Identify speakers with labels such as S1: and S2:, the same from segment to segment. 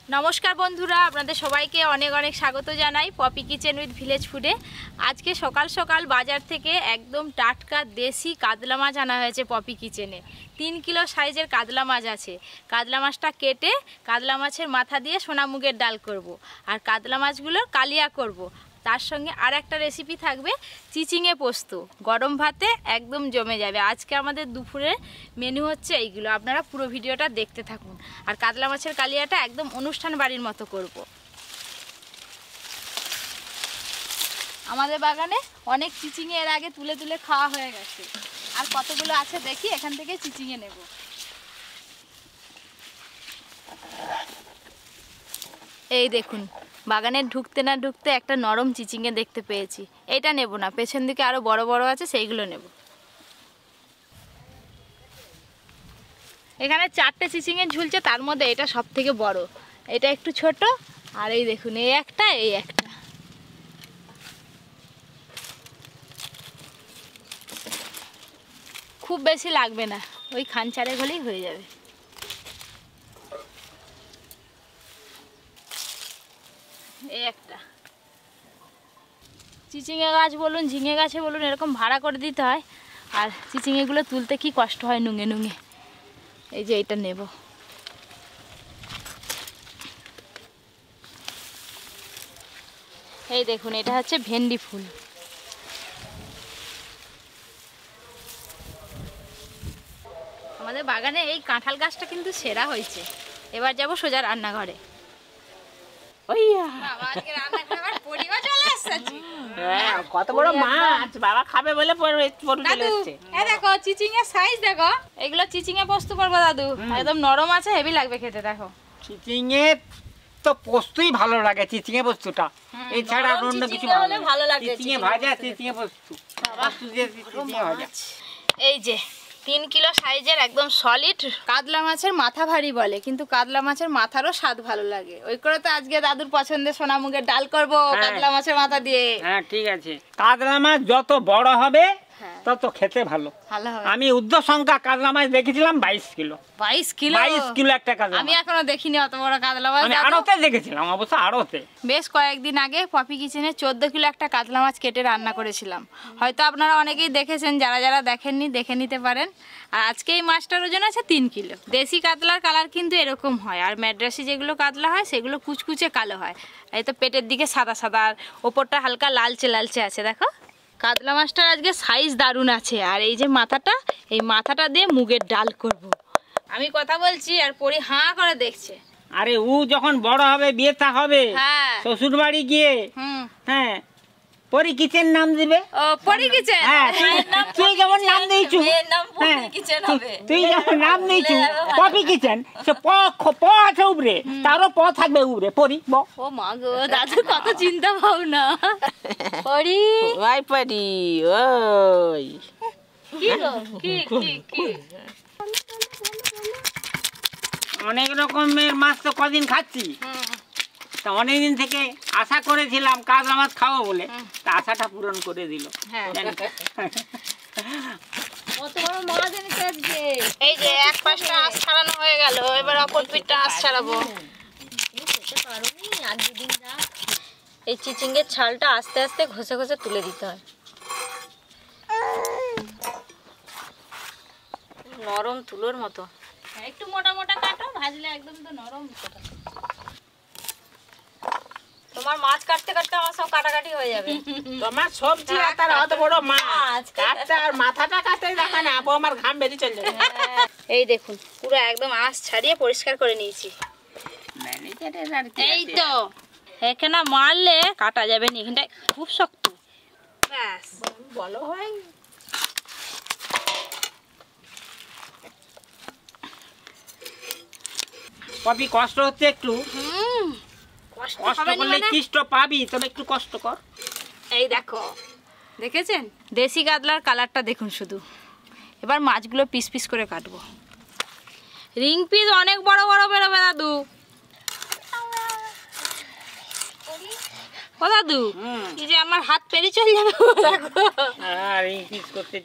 S1: নমস্কার বন্ধুরা, আপনাদের সবাইকে অনেক অনেক স্বাগত জানাই পপি কিচেন উইথ ভিলেজ ফুডে। আজকে সকাল সকাল বাজার থেকে একদম টাটকা দেশি কাতলা মাছ আনা হয়েছে পপি কিচেনে। 3 কিলো সাইজের কাতলা মাছ আছে। কাতলা মাছটা কেটে কাতলা মাছের মাথা দিয়ে সোনা মুগের ডাল করব, আর কাতলা মাছগুলোর কালিয়া করব। তার সঙ্গে আর একটা রেসিপি থাকবে চিচিঙে পোস্ত। গরম ভাতে একদম জমে যাবে। আজকে আমাদের দুপুরের মেনু হচ্ছে এইগুলো, আপনারা পুরো ভিডিওটা দেখতে থাকুন। আর কাতলা মাছের কালিয়াটা একদম অনুষ্ঠান বাড়ির মতো করব। আমাদের বাগানে অনেক চিচিঙে এর আগে তুলে তুলে খাওয়া হয়ে গেছে, আর কতগুলো আছে দেখি, এখান থেকে চিচিঙে নেব। এই দেখুন, বাগানে ঢুকতে না ঢুকতে একটা নরম চিচিঙে দেখতে পেয়েছি। এটা নেব না, পেছন দিকে আরো বড় বড় আছে, সেইগুলো নেব। এখানে 4টে চিচিঙে ঝুলছে, তার মধ্যে এটা সব থেকে বড়, এটা একটু ছোট, আর এই দেখুন এই একটা, এই একটা। খুব বেশি লাগবে না, ওই খানচারে হলেই হয়ে যাবে। এই একটা চিচিঙে গাছ বলুন, ঝিঙে গাছে বলুন, এরকম ভাড়া করে দিতে হয়। আর চিচিঙেগুলো তুলতে কি কষ্ট হয় নুঙে নুঙে। এই যে এটা নেব। এই দেখুন, এটা হচ্ছে ভেন্ডি ফুল। আমাদের বাগানে এই কাঁঠাল গাছটা কিন্তু সেরা হয়েছে। এবার যাব সোজা রান্নাঘরে।
S2: কত বড় মাছ বাবা খাবে বলে
S1: দেখো চিচিঙে সাইজ দেখো। এগুলো চিচিঙে পোস্ত করবো দাদু, একদম নরম আছে, হেভি লাগবে খেতে। দেখো
S2: চিচিঙে তো পোস্তই ভালো লাগে, চিচিঙে পোস্তটা এছাড়া অন্য কিছু ভালো লাগে। চিচিঙে ভাজা, চিচিঙে পোস্ত, চিচিঙে ভাজা।
S1: এই যে 3 কিলো সাইজের একদম সলিড কাতলা মাছের মাথা ভারী বলে, কিন্তু কাতলা মাছের মাথারও স্বাদ ভালো লাগে। ওই করে তো আজকে দাদুর পছন্দের সোনা মুগের ডাল করবো কাতলা মাছের মাথা দিয়ে।
S2: হ্যাঁ ঠিক আছে। কাতলা মাছ যত বড় হবে তত খেতে ভালো হবে। আমি উর্ধ্ব সংখ্যা কাতলা মাছ দেখেছিলাম 22 কিলো। 22 কিলো একটা কাতলা।
S1: আমি এখনো দেখিনি অত বড় কাতলা মাছ।
S2: আমি আড়তে দেখেছিলাম, অবশ্য আড়তে।
S1: বেশ কয়েকদিন আগে পপি কিচেনে 14 কিলো একটা কাতলা মাছ কেটে রান্না করেছিলাম। হয়তো আপনারা অনেকেই দেখেছেন, যারা যারা দেখেননি দেখে নিতে পারেন। আর আজকে এই মাছটার ওজন আছে 3 কিলো। দেশি কাতলার কালার কিন্তু এরকম হয়, আর ম্যাড্রাসি যেগুলো কাতলা হয় সেগুলো কুচকুচে কালো হয়। এই তো পেটের দিকে সাদা সাদা, আর ওপরটা হালকা লালচে লালচে আছে। দেখো কাতলা মাছটার আজকে সাইজ দারুণ আছে। আর এই যে মাথাটা, এই মাথাটা দিয়ে মুগের ডাল করব। আমি কথা বলছি আর পরি হাঁ করে দেখছে।
S2: আরে ও যখন বড় হবে, বিয়েটা হবে, শ্বশুর বাড়ি গিয়ে হ্যাঁ পরি কিচেন নাম দিবে। ও পরি কিচেন, হ্যাঁ তুই যেমন নাম দিয়েছু, পপি কিচেন হবে। তুই যেমন নাম দিয়েছু পপি কিচেন, সে প আছে উপরে, তারও প থাকবে উপরে পরি।
S1: ও মা গো, দাদু কত চিন্তা ভাবনা। পরি
S2: ওই পরি, ওই
S1: কি গো, কি কি কি
S2: অনেক রকমের মাছ তো কদিন খাচ্ছি, তা অনেকদিন থেকে আশা করেছিলাম কাতলা মাছ খাবো বলে, তা আশাটা পূরণ করে দিল।
S1: এই যে এক পাশটা আঁশ ছাড়ানো হয়ে গেল, এবার অপর পিঠটা আঁশ ছাড়াবো। এই চিচিঙ্গের ছালটা আস্তে আস্তে ঘষে ঘষে তুলে দিতে হয়। নরম তুলোর মতো। একটু মোটা মোটা কাটো, ভাজলে একদম তো নরম। তোমার মাছ কাটতে কাটতে আমার সব কাটাকাটি হয়ে যাবে।
S2: তোমার সবজি আর তার অত বড় মাছ কাটতে আর মাথাটা কাটতে দেখা না, আপু আমার ঘাম বেরিয়ে চলে যাবে।
S1: এই দেখুন, পুরো একদম আঁশ ছাড়িয়ে পরিষ্কার করে নিয়েছি। এই তো এখানে মারলে কাটা যাবে না, এখানটা খুব শক্ত। ব্যাস বলো হয়।
S2: পপি কষ্ট হচ্ছে একটু, কষ্ট করলে কষ্ট পাবি, তবে একটু কষ্ট কর।
S1: এই দেখো, দেখেছেন দেশি কাতলার কালারটা দেখুন শুধু। এবার মাছগুলো পিস পিস করে কাটবো। রিং পিস অনেক বড় বড় বেরোবে দাদু। ও দাদু, এই যে আমার হাত পেরিয়ে চলে যাবে।
S2: রিং পিস করতে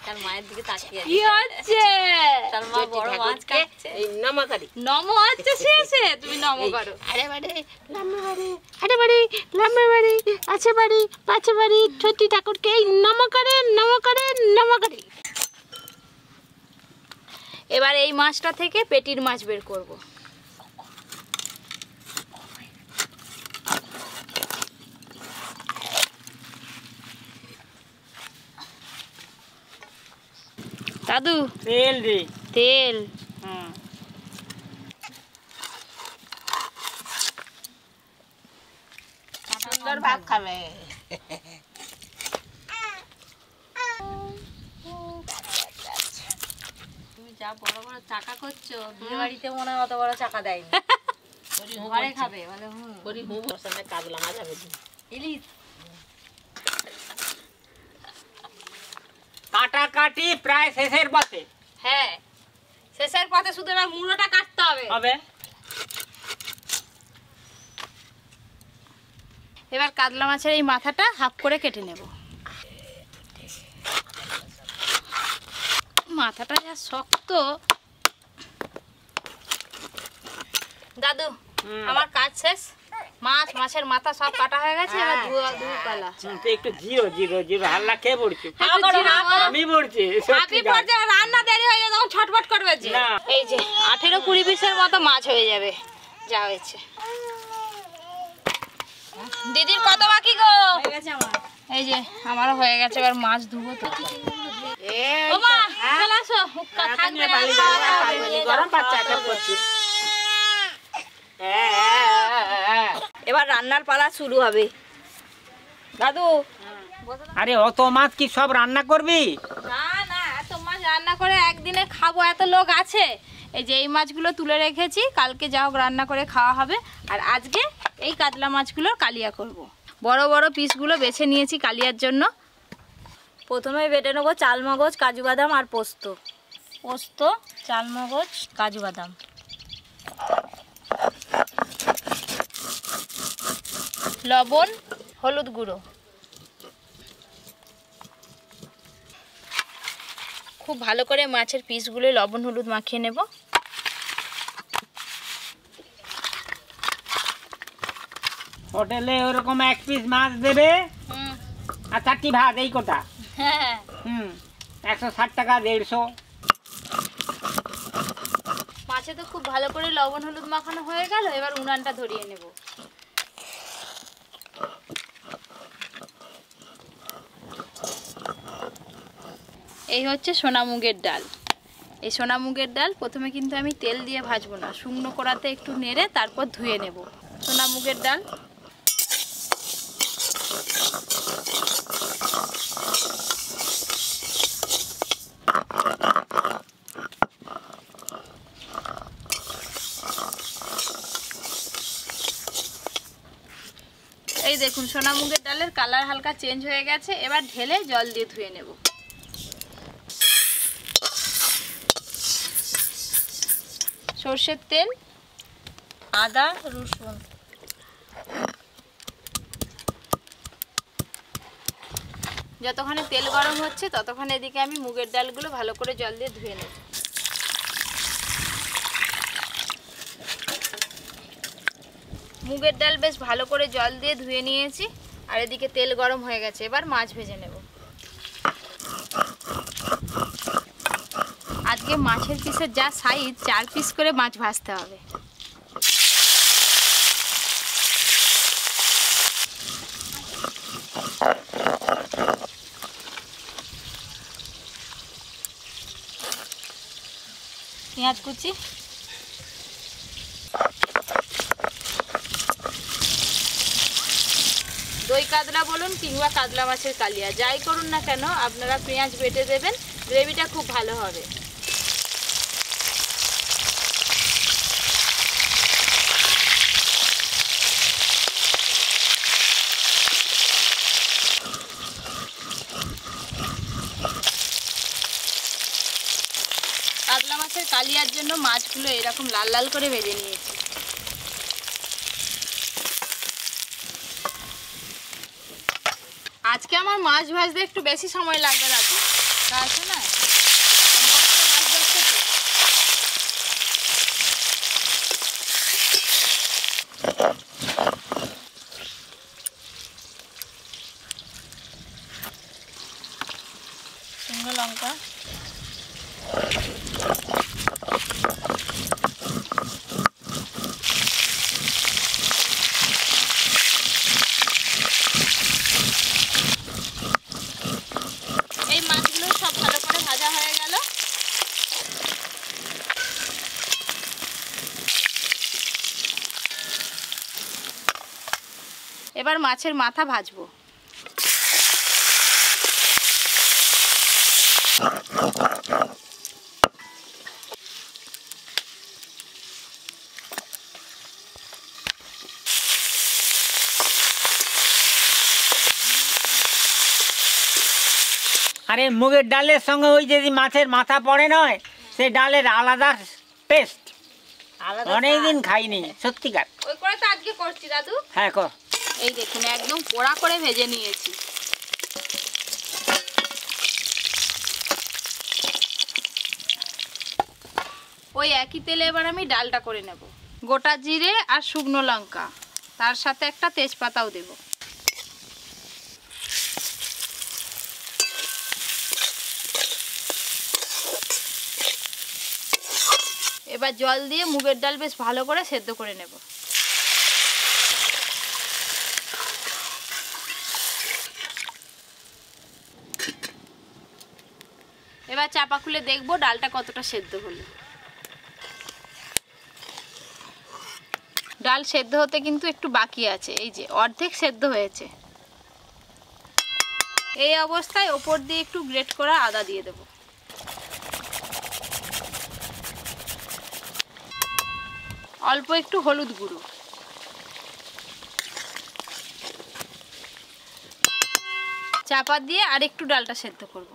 S3: তার মায়ের দিকে তাকিয়ে
S1: কি হচ্ছে?
S3: তার মা বড় মাছ কাটছে।
S2: এই নম করি।
S1: নম হচ্ছে শেষে, তুমি নম করো।
S2: আরে বাড়ি লম্বা বাড়ি, আরে বাড়ি লম্বা বাড়ি, আছে বাড়ি পাছে বাড়ি, ছোটি ঠাকুরকে নম করে নম করে নম করে।
S1: এবার এই মাছটা থেকে পেটির মাছ বের করব। দাদু
S2: তেল রে,
S1: তেল।
S2: সুন্দর ভাত খাবে।
S3: তুমি যা বড় বড় চাকা করছো, বিয়ে বাড়িতে মনে হয় অত বড় চাকা দেয়নি। ঘরে খাবে বলে
S2: করি হুম ওখানে কাতলা মাছ হবে।
S3: ইলিশ
S2: কাটাকাটি প্রায় শেষের পথে।
S1: হ্যাঁ, শেষের পথে, শুধু এবার মুড়োটা কাটতে হবে। এবার কাতলা মাছের এই মাথাটা হাফ করে কেটে নেব। মাথাটা যা শক্ত। দাদু আমার কাজ শেষ, মাছের মাথা সব কাটা হয়ে গেছে। এবার দুই পালা
S2: একটু জিরো জিরো জিরো হাল্লা খেয়ে পড়ছি। আমি পড়ছি,
S1: রান্না দেরি হয়ে যাবে, তখন ছটফট করবে যে। এই যে 18-20 পিসের মতো মাছ হয়ে যাবে যা হয়েছে। দিদির কত বাকি গো? এই যে আমারও হয়ে গেছে, এবার মাছ ধুবো তো। এবার রান্নার পালা শুরু হবে। দাদু
S2: আরে অত মাছ কি সব রান্না করবি?
S1: না না, এত মাছ রান্না করে একদিনে খাবো, এত লোক আছে। এই যে এই মাছগুলো তুলে রেখেছি, কালকে যা হোক রান্না করে খাওয়া হবে। আর আজকে এই কাতলা মাছগুলোর কালিয়া করব। বড় বড় পিসগুলো বেছে নিয়েছি কালিয়ার জন্য।
S3: প্রথমে বেটে নেবো চালমগজ, কাজু বাদাম আর পোস্ত। পোস্ত, চালমগজ, কাজু বাদাম।
S1: লবণ, হলুদ গুঁড়ো। খুব ভালো করে মাছের পিসগুলো লবণ হলুদ মাখিয়ে নেব।
S2: হোটেলে ওরকম এক পিস মাছ দেবে আর 4টি ভাত, এই কোটা।
S1: হ্যাঁ
S2: 160 টাকা 150।
S1: মাছে তো খুব ভালো করে লবণ হলুদ মাখানো হয়ে গেল। এবার উনানটা ধরিয়ে নেব। এই হচ্ছে সোনা মুগের ডাল। এই সোনা মুগের ডাল প্রথমে কিন্তু আমি তেল দিয়ে ভাজবো না, শুকনো কড়াতে একটু নেড়ে তারপর ধুয়ে নেব। সোনা মুগের ডাল এই দেখুন, সোনা মুগের ডালের কালার হালকা চেঞ্জ হয়ে গেছে। এবার ঢেলে জল দিয়ে ধুয়ে নেব। সরষের তেল,
S3: আদা, রসুন।
S1: যতক্ষণে তেল গরম হচ্ছে ততক্ষণ এদিকে আমি মুগের ডালগুলো ভালো করে জল দিয়ে ধুয়ে নেব। মুগের ডাল বেশ ভালো করে জল দিয়ে ধুয়ে নিয়েছি। আর এদিকে তেল গরম হয়ে গেছে, এবার মাছ ভেজে নেব। আজকে মাছের পিসের যা সাইজ, 4 পিস করে মাছ ভাজতে হবে। পেঁয়াজ কুচি, দই কাতলা বলুন কিংবা কাতলা মাছের কালিয়া, যাই করুন না কেন আপনারা পেঁয়াজ বেটে দেবেন, গ্রেভিটা খুব ভালো হবে। কাতলা মাছের কালিয়ার জন্য মাছগুলো এরকম লাল লাল করে ভেজে নিয়েছি। আজকে আমার মাছ ভাজতে একটু বেশি সময় লাগবে দাদু। আছে না শুকনো লঙ্কা, এই মাছগুলো সব ভালো করে ভাজা হয়ে গেল। এবার মাছের মাথা ভাজবো।
S2: আরে মুগের ডালের সঙ্গে ওই যদি মাছের মাথা পড়ে নয়, সে ডালের আলাদা টেস্ট, অনেকদিন খাইনি সত্যিকার।
S1: ওই করে তো আজকে করছি দাদু।
S2: হ্যাঁ কর।
S1: এই দেখুন একদম পোড়া করে ভেজে নিয়েছি। ওই একই তেলে এবার আমি ডালটা করে নেব। গোটা জিরে আর শুকনো লঙ্কা, তার সাথে একটা তেজপাতাও দেব। এবার জল দিয়ে মুগের ডাল বেশ ভালো করে সেদ্ধ করে নেব। এবার চাপা খুলে দেখবো ডালটা কতটা সেদ্ধ হলো। ডাল সেদ্ধ হতে কিন্তু একটু বাকি আছে, এই যে অর্ধেক সেদ্ধ হয়েছে। এই অবস্থায় ওপর দিয়ে একটু গ্রেট করা আদা দিয়ে দেব। অল্প একটু হলুদ গুঁড়ো, চাপা দিয়ে আর একটু ডালটা সেদ্ধ করব।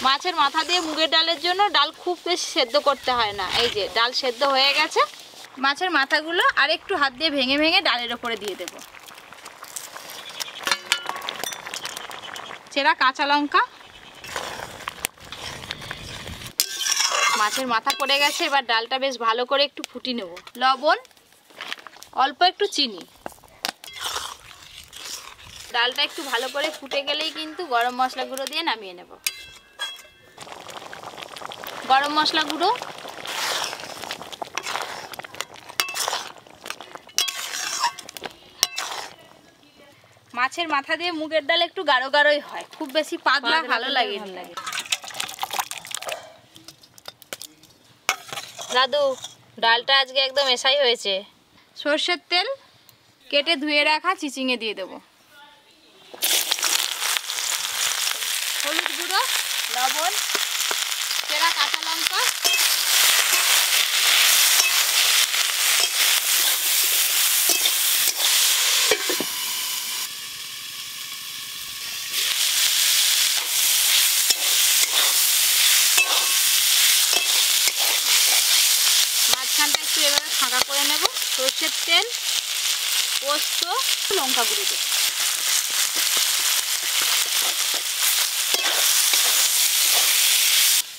S1: মাছের মাথা দিয়ে মুগের ডালের জন্য ডাল খুব বেশি সেদ্ধ করতে হয় না। এই যে ডাল সেদ্ধ হয়ে গেছে। মাছের মাথাগুলো আর একটু হাত দিয়ে ভেঙে ভেঙে ডালের ওপরে দিয়ে দেব। চেরা কাঁচা লঙ্কা, মাছের মাথা পড়ে গেছে। এবার ডালটা বেশ ভালো করে একটু ফুটিয়ে নেব। লবণ, অল্প একটু চিনি। ডালটা একটু ভালো করে ফুটে গেলেই কিন্তু গরম মশলা গুঁড়ো দিয়ে নামিয়ে নেব। গরম মশলা গুঁড়ো, মাছের মাথা দিয়ে মুগের ডাল একটু গাঢ় গাঢ়ই হয়, খুব বেশি পাতলা ভালো লাগে। দাদু ডালটা আজকে একদম এসাই হয়েছে। সর্ষের তেল, কেটে ধুয়ে রাখা চিচিঙে দিয়ে দেব। হলুদ গুঁড়ো, লবণ, চেরা কাঁচা লঙ্কা, মাঝখানটা একটু এবারে ফাঁকা করে নেব। সর্ষের তেল, পোস্ত, লঙ্কা গুঁড়ো দেব।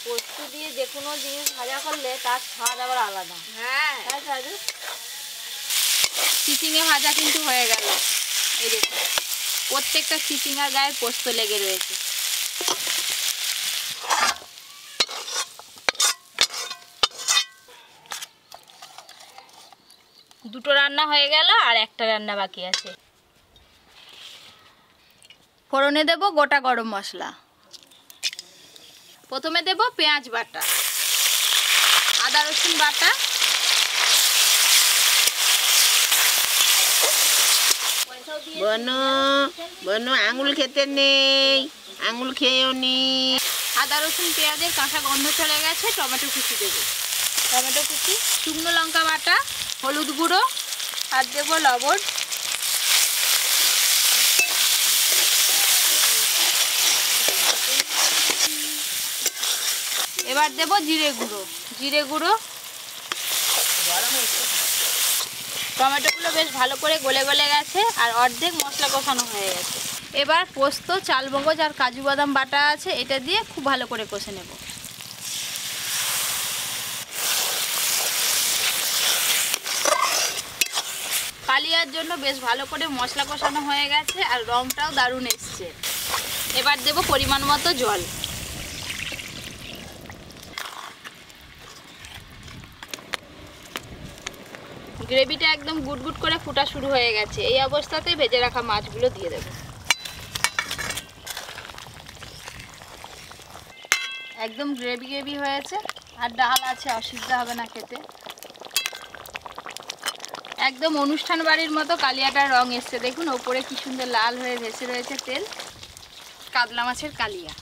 S1: পোস্ত দিয়ে যে কোনো জিনিস ভাজা করলে তার স্বাদ আবার আলাদা। হ্যাঁ, চিচিঙে ভাজা কিন্তু হয়ে গেল। এই দেখুন প্রত্যেকটা চিচিঙার গায়ে পোস্ত লেগে রয়েছে। দুটো রান্না হয়ে গেল, আর একটা রান্না বাকি আছে। ফোড়নে দেব গোটা গরম মশলা। প্রথমে দেব পেঁয়াজ বাটা, আদা রসুন বাটা,
S4: বনু বনু আঙুল খেতে নেই, আঙুল খেয়েও নি।
S1: আদা রসুন পেঁয়াজের কাঁচা গন্ধ চলে গেছে। টমেটো কুচি দেব, টমেটো কুচি, শুকনো লঙ্কা বাটা, হলুদ গুঁড়ো, আর দেবো লবণ। এবার দেব জিরে গুঁড়ো, জিরে গুঁড়ো, টমেটোগুলো বেশ ভালো করে গলে গলে গেছে আর অর্ধেক মশলা কষানো হয়ে গেছে। এবার পোস্ত, চালমগজ আর কাজু বাদাম বাটা আছে, এটা দিয়ে খুব ভালো করে কষে নেব। কালিয়ার জন্য বেশ ভালো করে মশলা কষানো হয়ে গেছে আর রংটাও দারুণ এসছে। এবার দেব পরিমাণ মতো জল। গ্রেভিটা একদম গুটগুট করে ফুটা শুরু হয়ে গেছে। এই অবস্থাতেই ভেজে রাখা মাছগুলো দিয়ে দেব। একদম গ্রেভি গ্রেভি হয়েছে আর ডাল আছে, অসুবিধা হবে না খেতে। একদম অনুষ্ঠান বাড়ির মতো কালিয়াটার রং এসছে, দেখুন ওপরে কি সুন্দর লাল হয়ে ভেসে রয়েছে তেল। কাতলা মাছের কালিয়া।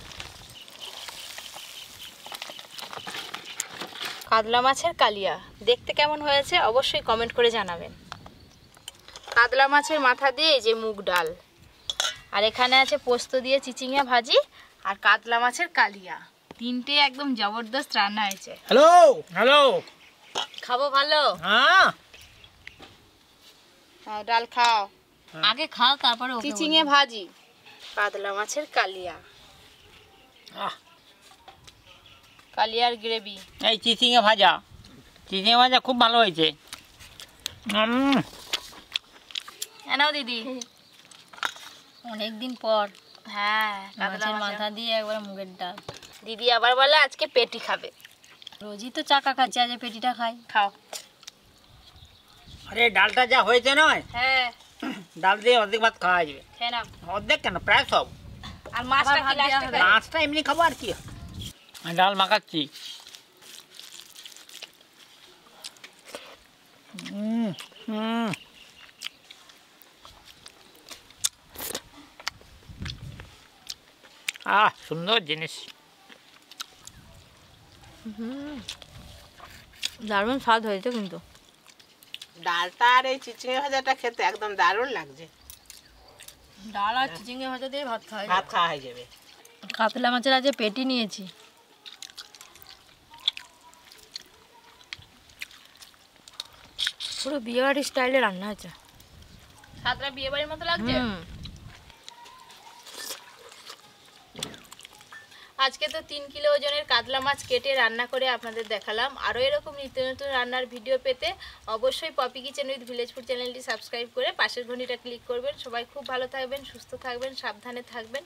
S1: কাতলা মাছের কালিয়া দেখতে কেমন হয়েছে অবশ্যই কমেন্ট করে জানাবেন। কাতলা মাছের মাথা দিয়ে এই যে মুগ ডাল, আর এখানে আছে পোস্ত দিয়ে চিচিঙে ভাজি আর কাতলা মাছের কালিয়া। তিনটে একদম জবরদস্ত রান্না হয়েছে।
S2: হ্যালো হ্যালো,
S1: খাবো ভালো?
S2: হ্যাঁ
S1: ডাল খাও,
S3: আগে খাও তারপরে
S1: চিচিঙে ভাজি, কাতলা মাছের কালিয়া, কালিয়ার গ্রেভি,
S2: এই চিচিঙে ভাজা। চিচিঙে ভাজা খুব ভালো হয়েছে।
S1: এনাও দিদি।
S3: অনেকদিন পর
S1: হ্যাঁ,
S3: মাছের মাথা দিয়ে একবার মুগের ডাল।
S1: দিদি আবার বলে আজকে পেটি খাবে।
S3: রোজই তো চাকা খাচ্ছে, আজ পেটিটা খাই।
S1: খাও।
S2: আরে ডালটা যা হয়েছে নয়,
S1: হ্যাঁ
S2: ডাল দিয়ে অর্ধেক ভাত খাওয়া যাবে।
S1: খেয়ে নাও।
S2: অর্ধেক কেন, প্রায় সব।
S1: আর মাছটা কি লাস্টে খাবে?
S2: মাছটা এমনি খাবো আর কি। ডাল মাখাচ্ছি। সুন্দর জিনিস।
S3: দারুণ স্বাদ হয়েছে কিন্তু।
S4: ডালটা আর এই চিচিঙে ভাজাটা খেতে একদম দারুণ লাগছে।
S3: ডাল আর চিচিঙে ভাজা দিয়ে ভাত খাওয়া
S4: ভাত খাওয়া হয়ে যাবে।
S3: কাতলা মাছের আজ পেটি নিয়েছি। পুরো বিয়ে বাড়ির স্টাইলে রান্না হয়েছে।
S1: সাতটা বিয়ে বাড়ির মতো লাগছে। আজকে তো 3 কিলো ওজনের কাতলা মাছ কেটে রান্না করে আপনাদের দেখালাম। আরও এরকম নিত্য নতুন রান্নার ভিডিও পেতে অবশ্যই Poppy kitchen with village food চ্যানেলটি সাবস্ক্রাইব করে পাশের ঘন্টিটা ক্লিক করবেন। সবাই খুব ভালো থাকবেন, সুস্থ থাকবেন, সাবধানে থাকবেন।